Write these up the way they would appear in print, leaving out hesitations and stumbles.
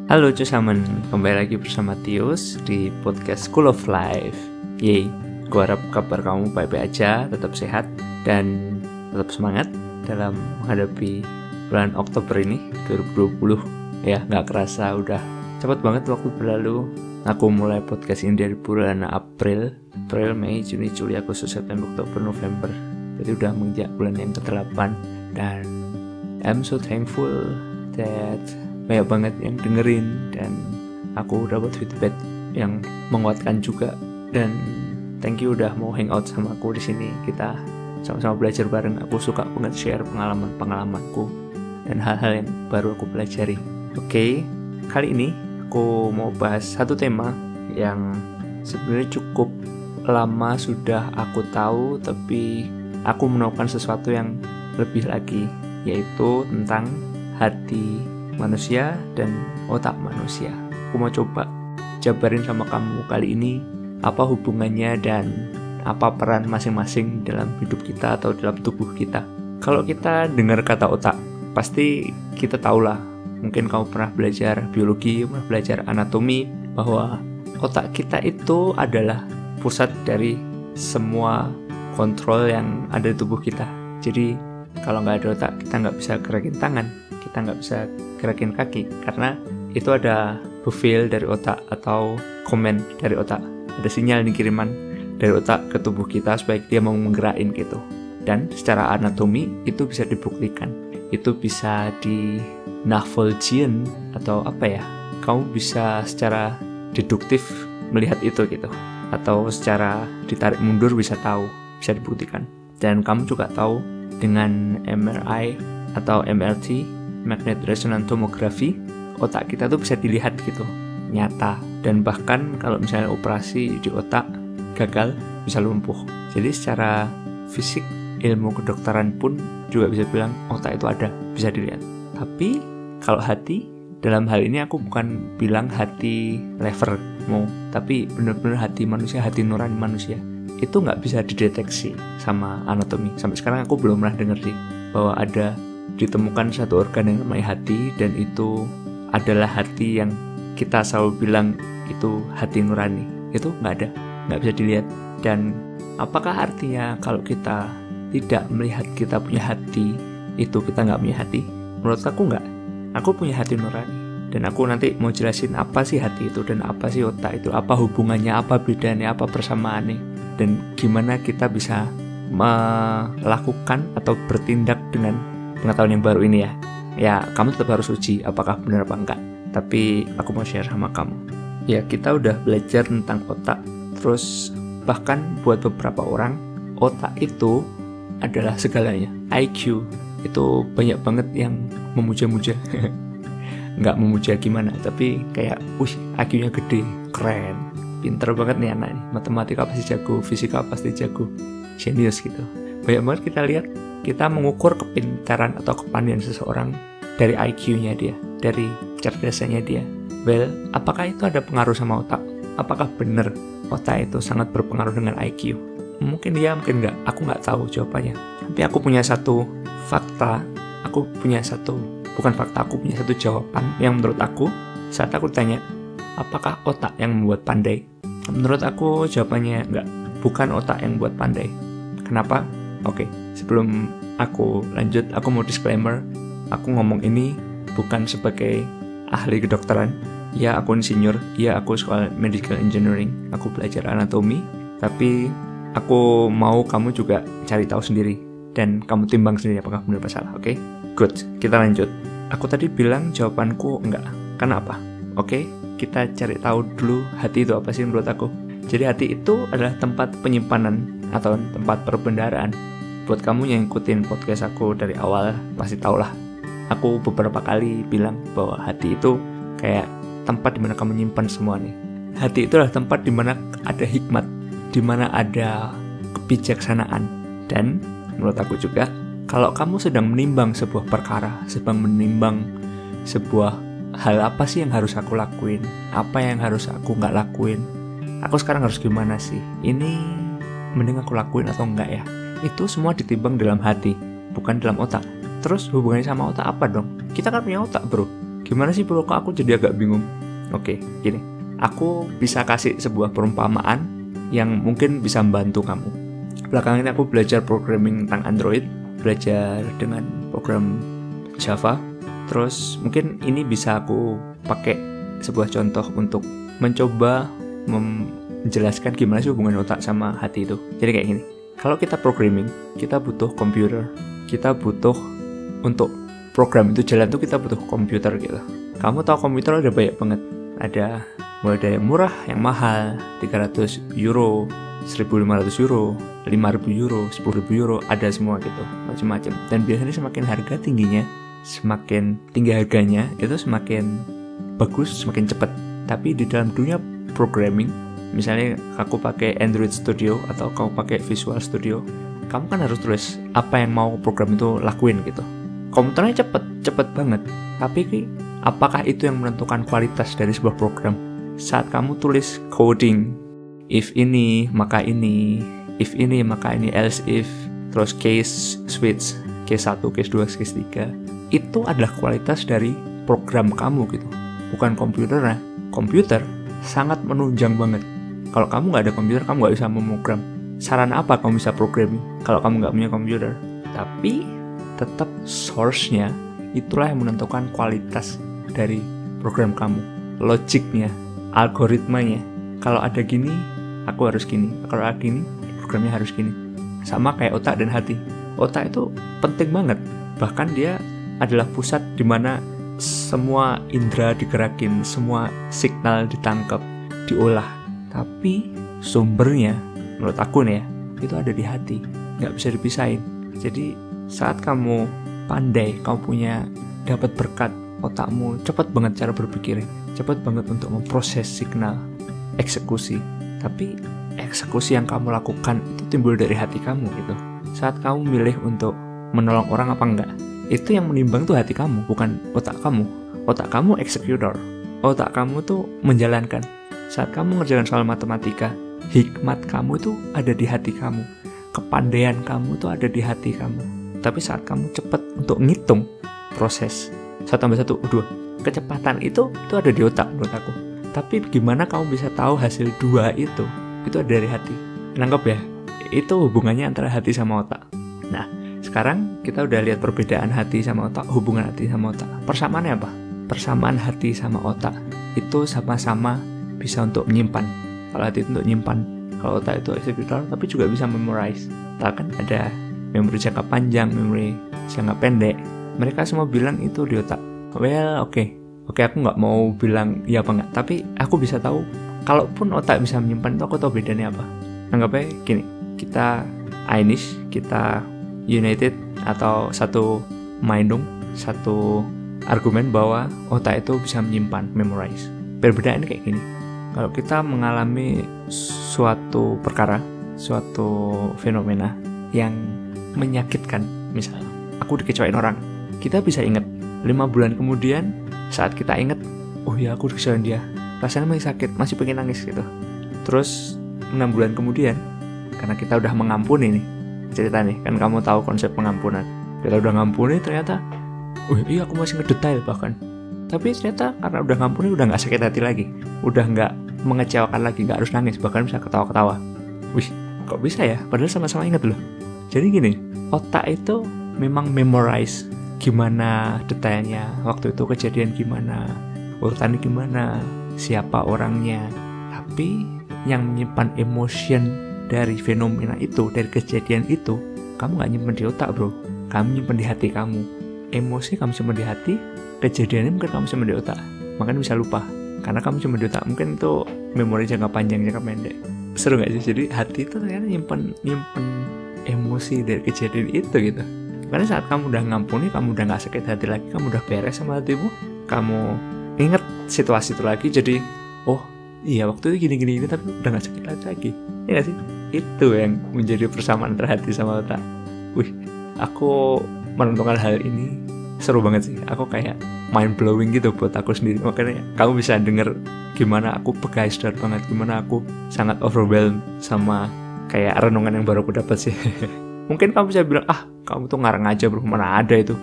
Halo cusamen, kembali lagi bersama Tius di podcast School of Life. Yeay, gue harap kabar kamu baik-baik aja, tetap sehat, dan tetap semangat dalam menghadapi bulan Oktober ini, 2020. Ya, gak kerasa udah cepet banget waktu berlalu. Aku mulai podcast ini dari bulan April, Mei, Juni, Juli, Agustus, September, Oktober, November. Berarti udah menginjak bulan yang ke-8, dan I'm so thankful that banyak banget yang dengerin dan aku dapat feedback yang menguatkan juga. Dan thank you udah mau hangout sama aku di sini. Kita sama-sama belajar bareng. Aku suka banget share pengalamanku dan hal-hal yang baru aku pelajari. Oke, kali ini aku mau bahas satu tema yang sebenarnya cukup lama sudah aku tahu, tapi aku menemukan sesuatu yang lebih lagi, yaitu tentang hati manusia dan otak manusia. Aku mau coba jabarin sama kamu kali ini apa hubungannya dan apa peran masing-masing dalam hidup kita atau dalam tubuh kita. Kalau kita dengar kata otak, pasti kita tahulah. Mungkin kamu pernah belajar biologi, pernah belajar anatomi, bahwa otak kita itu adalah pusat dari semua kontrol yang ada di tubuh kita. Jadi kalau nggak ada otak, kita nggak bisa gerakin tangan, kita nggak bisa gerakin kaki, karena itu ada feel dari otak atau komen dari otak. Ada sinyal nih kiriman dari otak ke tubuh kita supaya dia mau menggerakin gitu. Dan secara anatomi itu bisa dibuktikan. Itu bisa di Navolgian atau apa ya, kamu bisa secara deduktif melihat itu gitu. Atau secara ditarik mundur bisa tahu, bisa dibuktikan. Dan kamu juga tahu dengan MRI atau MRT, Magnet Resonance Tomography, otak kita tuh bisa dilihat gitu, nyata. Dan bahkan kalau misalnya operasi di otak gagal, bisa lumpuh. Jadi secara fisik, ilmu kedokteran pun juga bisa bilang otak itu ada, bisa dilihat. Tapi kalau hati, dalam hal ini aku bukan bilang hati levermu, tapi benar-benar hati manusia, hati nurani manusia. Itu nggak bisa dideteksi sama anatomi. Sampai sekarang aku belum pernah dengar sih bahwa ada ditemukan satu organ yang namanya hati, dan itu adalah hati yang kita selalu bilang itu hati nurani. Itu nggak ada, nggak bisa dilihat. Dan apakah artinya kalau kita tidak melihat kita punya hati, itu kita nggak punya hati? Menurut aku nggak. Aku punya hati nurani, dan aku nanti mau jelasin apa sih hati itu dan apa sih otak itu, apa hubungannya, apa bedanya, apa persamaannya, dan gimana kita bisa melakukan atau bertindak dengan pengetahuan yang baru ini ya. Ya, kamu tetap harus uji apakah benar apa enggak. Tapi aku mau share sama kamu. Ya, kita udah belajar tentang otak. Terus bahkan buat beberapa orang, otak itu adalah segalanya. IQ itu banyak banget yang memuja-muja. Nggak memuja gimana, tapi kayak, IQ-nya gede, keren, pinter banget nih anak nih. Matematika pasti jago, fisika pasti jago, genius gitu. Banyak banget kita lihat, kita mengukur kepintaran atau kepandaian seseorang dari IQ-nya dia, dari cerdasannya dia. Well, apakah itu ada pengaruh sama otak? Apakah benar otak itu sangat berpengaruh dengan IQ? Mungkin ya, mungkin nggak. Aku nggak tahu jawabannya. Tapi aku punya satu fakta, aku punya satu jawaban yang menurut aku, saat aku tanya, apakah otak yang membuat pandai? Menurut aku jawabannya nggak, bukan otak yang membuat pandai. Kenapa? Oke, sebelum aku lanjut, aku mau disclaimer, aku ngomong ini bukan sebagai ahli kedokteran. Ya, aku insinyur, ya aku sekolah medical engineering, aku belajar anatomi, tapi aku mau kamu juga cari tahu sendiri, dan kamu timbang sendiri apakah benar atau salah, oke? Good, kita lanjut. Aku tadi bilang jawabanku enggak, kenapa? Oke, kita cari tahu dulu hati itu apa sih menurut aku. Jadi hati itu adalah tempat penyimpanan atau tempat perbendaharaan. Buat kamu yang ikutin podcast aku dari awal, pasti tahulah. Aku beberapa kali bilang bahwa hati itu kayak tempat dimana kamu nyimpan semua nih. Hati itu adalah tempat dimana ada hikmat, dimana ada kebijaksanaan. Dan menurut aku juga, kalau kamu sedang menimbang sebuah perkara, sedang menimbang sebuah hal, apa sih yang harus aku lakuin, apa yang harus aku nggak lakuin, aku sekarang harus gimana sih, ini mending aku lakuin atau enggak ya, itu semua ditimbang dalam hati, bukan dalam otak. Terus hubungannya sama otak apa dong? Kita kan punya otak bro, Gimana sih bro, kok aku jadi agak bingung? Oke, gini. Aku bisa kasih sebuah perumpamaan yang mungkin bisa membantu kamu. Belakangan ini aku belajar programming tentang Android, belajar dengan program Java. Terus mungkin ini bisa aku pakai sebuah contoh untuk mencoba menjelaskan gimana sih hubungan otak sama hati itu. Jadi kayak gini. Kalau kita programming, kita butuh komputer. Kita butuh untuk program itu jalan tuh kita butuh komputer gitu. Kamu tahu komputer ada banyak banget. Ada mulai dari yang murah, yang mahal, 300 euro, 1.500 euro, 5.000 euro, 10.000 euro, ada semua gitu, macam-macam. Dan biasanya semakin harga tingginya, semakin tinggi harganya, itu semakin bagus, semakin cepat. Tapi di dalam dunia programming, misalnya aku pakai Android Studio atau kamu pakai Visual Studio, kamu kan harus tulis apa yang mau program itu lakuin gitu. Komputernya cepet banget. Tapi apakah itu yang menentukan kualitas dari sebuah program? Saat kamu tulis coding, if ini maka ini, if ini maka ini, else if, terus case switch, case 1, case 2, case 3, itu adalah kualitas dari program kamu gitu, bukan komputernya. Komputer sangat menunjang banget. Kalau kamu nggak ada komputer, kamu nggak bisa memprogram. Saran apa kamu bisa programming kalau kamu nggak punya komputer? Tapi tetap source-nya itulah yang menentukan kualitas dari program kamu, logiknya, algoritmanya. Kalau ada gini, aku harus gini. Kalau ada gini, programnya harus gini. Sama kayak otak dan hati. Otak itu penting banget. Bahkan dia adalah pusat di mana semua indera digerakin, semua signal ditangkap, diolah. Tapi sumbernya, menurut aku nih ya, itu ada di hati, nggak bisa dipisahin. Jadi saat kamu pandai, kamu dapat berkat, otakmu cepat banget cara berpikir, cepat banget untuk memproses signal, eksekusi. Tapi eksekusi yang kamu lakukan itu timbul dari hati kamu gitu. Saat kamu milih untuk menolong orang apa enggak, itu yang menimbang tuh hati kamu, bukan otak kamu. Otak kamu eksekutor, otak kamu tuh menjalankan. Saat kamu ngerjakan soal matematika, hikmat kamu itu ada di hati kamu, kepandaian kamu itu ada di hati kamu. Tapi saat kamu cepat untuk ngitung proses 1 tambah 1, 2, kecepatan itu ada di otak menurut aku. Tapi gimana kamu bisa tahu hasil 2 itu ada dari hati. Nangkep ya? Itu hubungannya antara hati sama otak. Nah, sekarang kita udah lihat perbedaan hati sama otak, hubungan hati sama otak. Persamaannya apa? Persamaan hati sama otak itu sama-sama bisa untuk menyimpan. Kalau hati itu untuk menyimpan, kalau otak itu eksekutor, tapi juga bisa memorize. Kan ada memori jangka panjang, memori jangka pendek. Mereka semua bilang itu di otak. Well, oke, aku nggak mau bilang ya apa nggak, tapi aku bisa tahu. Kalaupun otak bisa menyimpan itu, aku tahu bedanya apa. Anggapnya gini, kita Irish, kita United, atau satu mindung, satu argumen bahwa otak itu bisa menyimpan, memorize. Perbedaannya kayak gini. Kalau kita mengalami suatu perkara, suatu fenomena yang menyakitkan, misalnya aku dikecewain orang, kita bisa ingat 5 bulan kemudian saat kita ingat, oh ya aku dikecewain dia, rasanya masih sakit, masih pengen nangis gitu. Terus 6 bulan kemudian, karena kita udah mengampuni nih, cerita nih, kan kamu tahu konsep pengampunan, kita udah ngampuni ternyata, oh iya aku masih ngedetail bahkan, tapi ternyata karena udah ngampuni udah nggak sakit hati lagi, udah nggak mengecewakan lagi, nggak harus nangis, bahkan bisa ketawa-ketawa. Wih, kok bisa ya? Padahal sama-sama ingat loh. Jadi gini, otak itu memang memorize gimana detailnya, waktu itu kejadian gimana, urutannya gimana, siapa orangnya. Tapi yang menyimpan emotion dari fenomena itu, dari kejadian itu, kamu nggak nyimpan di otak bro, kamu nyimpan di hati kamu. Emosi kamu simpan di hati, kejadiannya mungkin kamu simpan di otak, makanya bisa lupa. Karena kamu cuma di otak, mungkin itu memori jangka panjang, jangka pendek. Seru gak sih? Jadi hati itu ternyata nyimpen emosi dari kejadian itu gitu. Karena saat kamu udah ngampuni, kamu udah gak sakit hati lagi, kamu udah beres sama hatimu, kamu inget situasi itu lagi, jadi oh iya waktu itu gini-gini, tapi udah gak sakit hati lagi. Iya gak sih? Itu yang menjadi persamaan antara hati sama otak. Wih, aku menentukan hal ini seru banget sih. Aku kayak mind blowing gitu buat aku sendiri. Makanya kamu bisa denger gimana aku begeisterd banget, gimana aku sangat overwhelmed sama kayak renungan yang baru aku dapat sih. Mungkin kamu bisa bilang, kamu tuh ngarang aja bro, mana ada itu.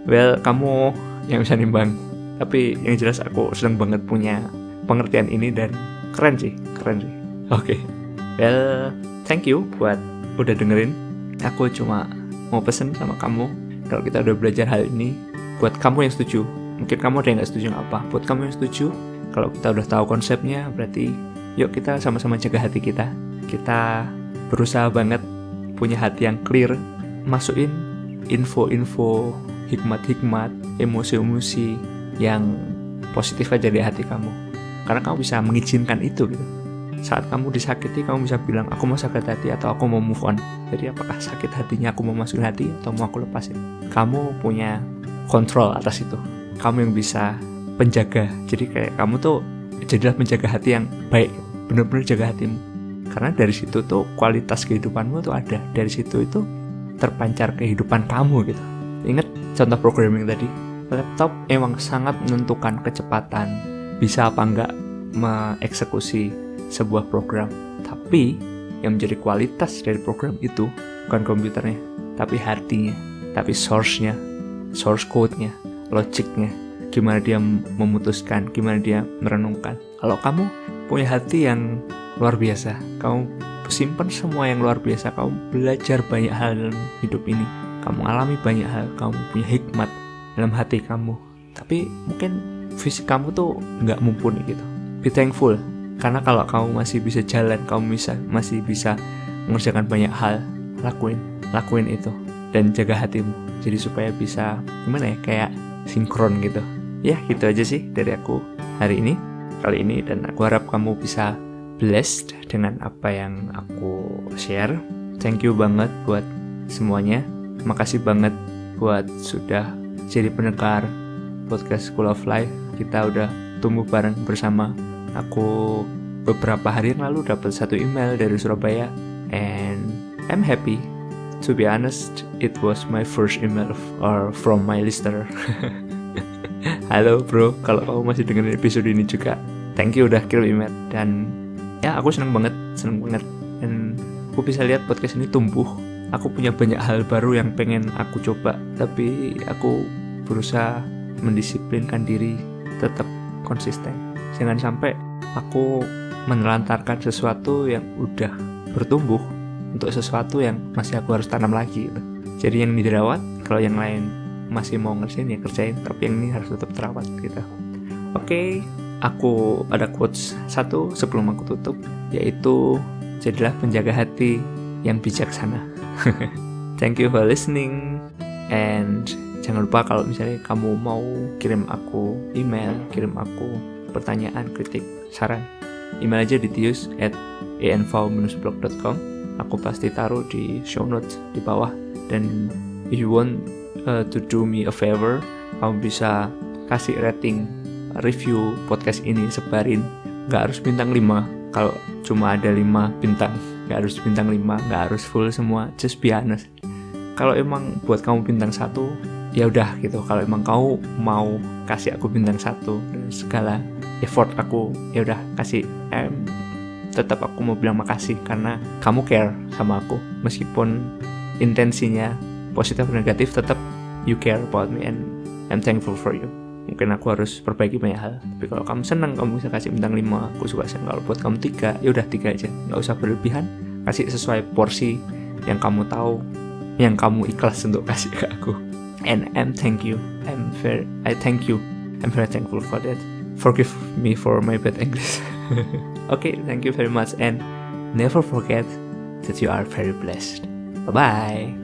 Well, kamu yang bisa nimbang. Tapi yang jelas aku senang banget punya pengertian ini dan keren sih. Oke. Well, thank you buat udah dengerin. Aku cuma mau pesen sama kamu, kalau kita udah belajar hal ini, buat kamu yang setuju, mungkin kamu ada yang gak setuju gak apa, buat kamu yang setuju, kalau kita udah tahu konsepnya, berarti yuk kita sama-sama jaga hati kita. Kita berusaha banget punya hati yang clear, masukin info-info, hikmat-hikmat, emosi-emosi yang positif aja di hati kamu. Karena kamu bisa mengizinkan itu gitu. Saat kamu disakiti, kamu bisa bilang, aku mau sakit hati atau aku mau move on. Jadi apakah sakit hatinya aku mau masukin hati atau mau aku lepasin? Kamu punya kontrol atas itu. Kamu yang bisa penjaga. Jadi kayak kamu tuh jadilah penjaga hati yang baik. Benar-benar jaga hatimu. Karena dari situ tuh kualitas kehidupanmu tuh ada. Dari situ itu terpancar kehidupan kamu gitu. Ingat contoh programming tadi. Laptop emang sangat menentukan kecepatan. Bisa apa enggak mengeksekusi sebuah program, tapi yang menjadi kualitas dari program itu bukan komputernya, tapi hatinya, tapi source-nya, source code-nya, logiknya, gimana dia memutuskan, gimana dia merenungkan. Kalau kamu punya hati yang luar biasa, kamu simpan semua yang luar biasa, kamu belajar banyak hal dalam hidup ini, kamu alami banyak hal, kamu punya hikmat dalam hati kamu, tapi mungkin fisik kamu tuh nggak mumpuni gitu. Be thankful. Karena kalau kamu masih bisa jalan, kamu masih bisa mengerjakan banyak hal, lakuin itu dan jaga hatimu. Jadi supaya bisa gimana ya, kayak sinkron gitu. Ya gitu aja sih dari aku kali ini, dan aku harap kamu bisa blessed dengan apa yang aku share. Thank you banget buat semuanya. Makasih banget buat sudah jadi pendengar podcast School of Life. Kita udah tumbuh bareng bersama. Aku beberapa hari yang lalu dapat satu email dari Surabaya, and I'm happy. To be honest, it was my first email from my listener. Halo bro, kalau kamu masih dengerin episode ini juga, thank you udah kirim email. Dan ya aku seneng banget, dan aku bisa lihat podcast ini tumbuh. Aku punya banyak hal baru yang pengen aku coba, tapi aku berusaha mendisiplinkan diri, tetap konsisten. Jangan sampai aku menelantarkan sesuatu yang udah bertumbuh untuk sesuatu yang masih aku harus tanam lagi gitu. Jadi yang ini dirawat, kalau yang lain masih mau ngerjain ya kerjain, tapi yang ini harus tetap terawat gitu. Oke, aku ada quotes satu sebelum aku tutup, yaitu jadilah penjaga hati yang bijaksana. Thank you for listening, and jangan lupa kalau misalnya kamu mau kirim aku email, kirim aku pertanyaan, kritik, saran, email aja di tius@env-blog.com. Aku pasti taruh di show notes di bawah. Dan if you want to do me a favor, kamu bisa kasih rating, review podcast ini, sebarin. Gak harus bintang 5, kalau cuma ada 5 bintang. Gak harus bintang 5, gak harus full semua, just be honest. Kalau emang buat kamu bintang 1, ya udah gitu. Kalau emang kamu mau kasih aku bintang 1 dan segala effort aku, ya udah kasih. Tetap aku mau bilang makasih karena kamu care sama aku, meskipun intensinya positif atau negatif, tetap you care about me and I'm thankful for you. Mungkin aku harus perbaiki banyak hal, tapi kalau kamu senang, kamu bisa kasih bintang 5, aku suka senang. Kalau buat kamu 3, ya udah 3 aja, nggak usah berlebihan. Kasih sesuai porsi yang kamu tahu, yang kamu ikhlas untuk kasih ke aku. And I'm thank you. I'm very thankful for that. Forgive me for my bad English. Okay, thank you very much, and never forget that you are very blessed. Bye bye.